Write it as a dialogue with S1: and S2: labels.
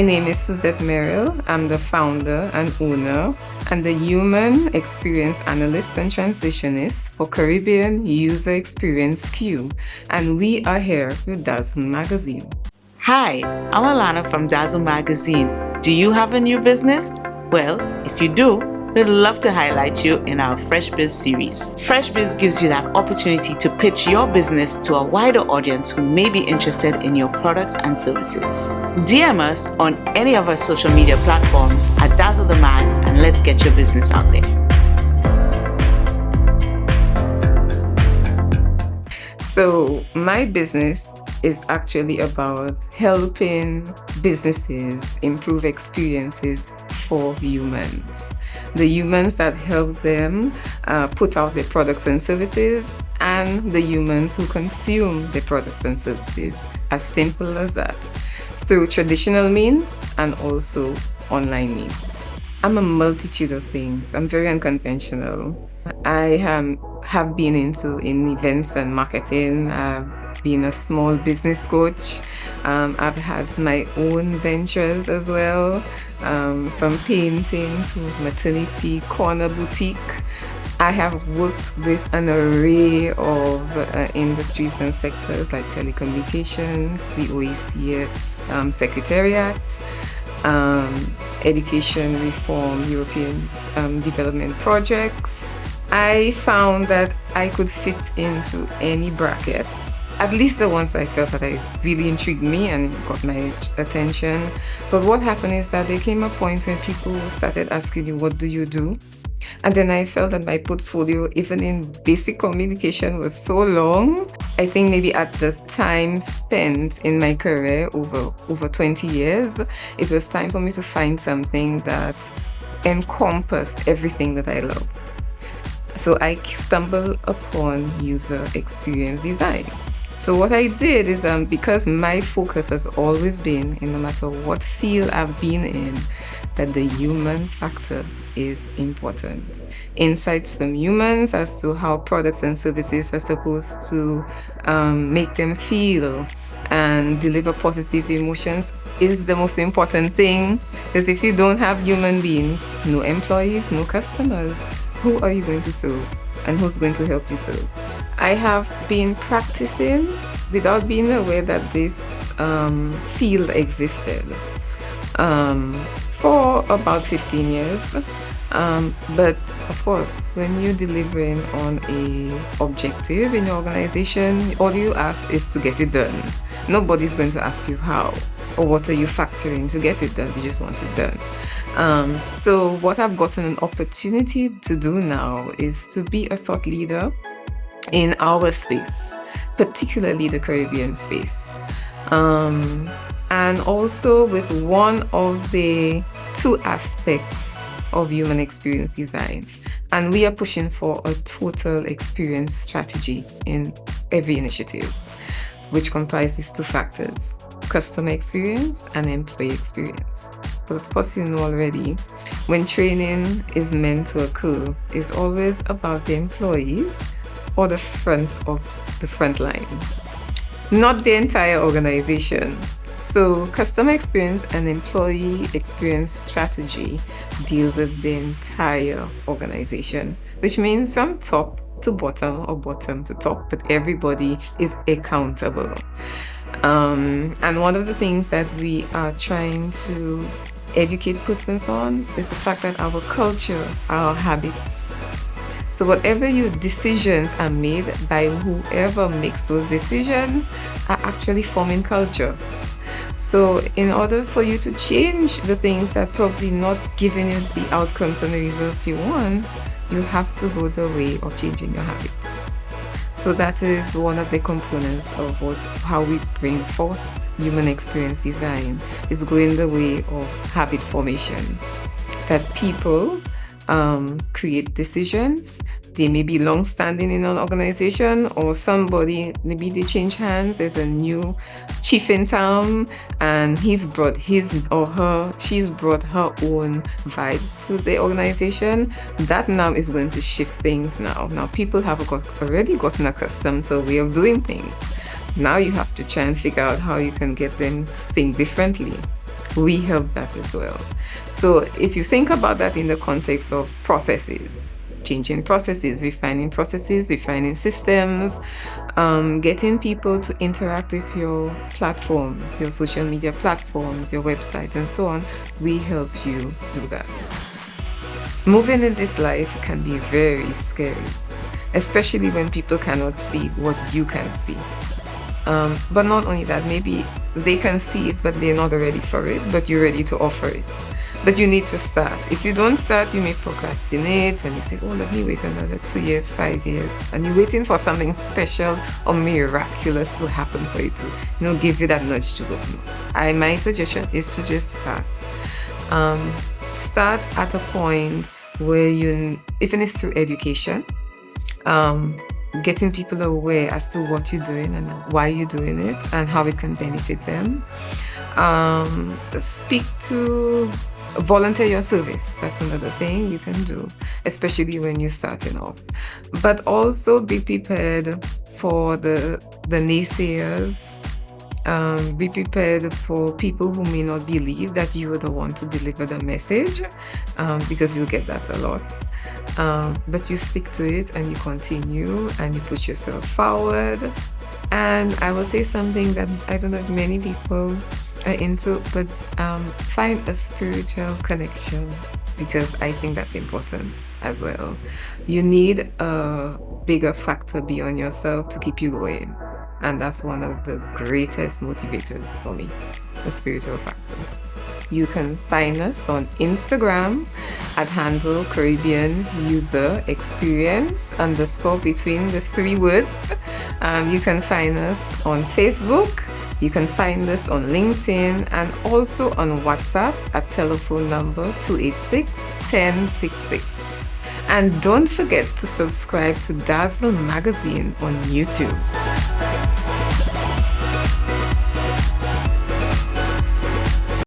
S1: My name is Suzette Merille. I'm the founder and owner and the Human Experience Analyst and Transitionist for Caribbean User Experience Q. And we are here with Dazzle Magazine.
S2: Hi, I'm Alana from Dazzle Magazine. Do you have a new business? Well, if you do, we'd love to highlight you in our Fresh Biz series. Fresh Biz gives you that opportunity to pitch your business to a wider audience who may be interested in your products and services. DM us on any of our social media platforms at Dazzle the Mag and let's get your business out there.
S1: So my business is actually about helping businesses improve experiences for humans. The humans that help them put out their products and services, and the humans who consume the products and services. As simple as that, through traditional means and also online means. I'm a multitude of things. I'm very unconventional. I have been in events and marketing. I've been a small business coach. I've had my own ventures as well, from painting to maternity corner boutique. I have worked with an array of industries and sectors like telecommunications, the OECS Secretariat, education reform, European development projects. I found that I could fit into any bracket, at least the ones I felt that I really intrigued me and got my attention. But what happened is that there came a point when people started asking you, what do you do? And then I felt that my portfolio, even in basic communication, was so long. I think maybe at the time spent in my career, over 20 years, it was time for me to find something that encompassed everything that I love. So I stumbled upon user experience design. So what I did is, because my focus has always been, in no matter what field I've been in, that the human factor is important. Insights from humans as to how products and services are supposed to make them feel and deliver positive emotions is the most important thing. Because if you don't have human beings, no employees, no customers, who are you going to serve? And who's going to help you serve? I have been practicing without being aware that this field existed for about 15 years. But of course, when you're delivering on an objective in your organization, all you ask is to get it done. Nobody's going to ask you how or what are you factoring to get it done. You just want it done. So what I've gotten an opportunity to do now is to be a thought leader in our space, particularly the Caribbean space. And also with one of the two aspects of human experience design. And we are pushing for a total experience strategy in every initiative, which comprises two factors: customer experience and employee experience. But of course, you know already, when training is meant to occur, it's always about the employees or the front line, not the entire organization. So customer experience and employee experience strategy deals with the entire organization, which means from top to bottom or bottom to top, but everybody is accountable. And one of the things that we are trying to educate persons on is the fact that our culture, our habits. So whatever your decisions are made by whoever makes those decisions are actually forming culture. So in order for you to change the things that probably not giving you the outcomes and the results you want, you have to go the way of changing your habits. So that is one of the components of how we bring forth human experience design, is going the way of habit formation. That people create decisions. They may be long-standing in an organization, or somebody, maybe they change hands. There's a new chief in town, and she's brought her own vibes to the organization. That now is going to shift things now. Now people have already gotten accustomed to a way of doing things. Now you have to try and figure out how you can get them to think differently. we help that as well. So if you think about that in the context of processes, changing processes, refining systems, getting people to interact with your platforms, your social media platforms, your website, and so on, we help you do that. Moving in this life can be very scary, especially when people cannot see what you can see. But not only that, maybe they can see it, but they're not ready for it, but you're ready to offer it. But you need to start. If you don't start, you may procrastinate and you say, oh, let me wait another 2 years, 5 years. And you're waiting for something special or miraculous to happen for you to, give you that nudge to go. My suggestion is to just start. Start at a point where even it's through education, getting people aware as to what you're doing and why you're doing it and how it can benefit them. Volunteer your service. That's another thing you can do, especially when you're starting off. But also be prepared for the naysayers. Be prepared for people who may not believe that you are the one to deliver the message, because you'll get that a lot. But you stick to it and you continue and you push yourself forward. And I will say something that I don't know if many people are into, but find a spiritual connection, because I think that's important as well. You need a bigger factor beyond yourself to keep you going. And that's one of the greatest motivators for me, the spiritual factor. You can find us on Instagram at handle Caribbean user experience _ between the 3 words. You can find us on Facebook. You can find us on LinkedIn and also on WhatsApp at telephone number 286-1066. And don't forget to subscribe to Dazzle magazine on YouTube.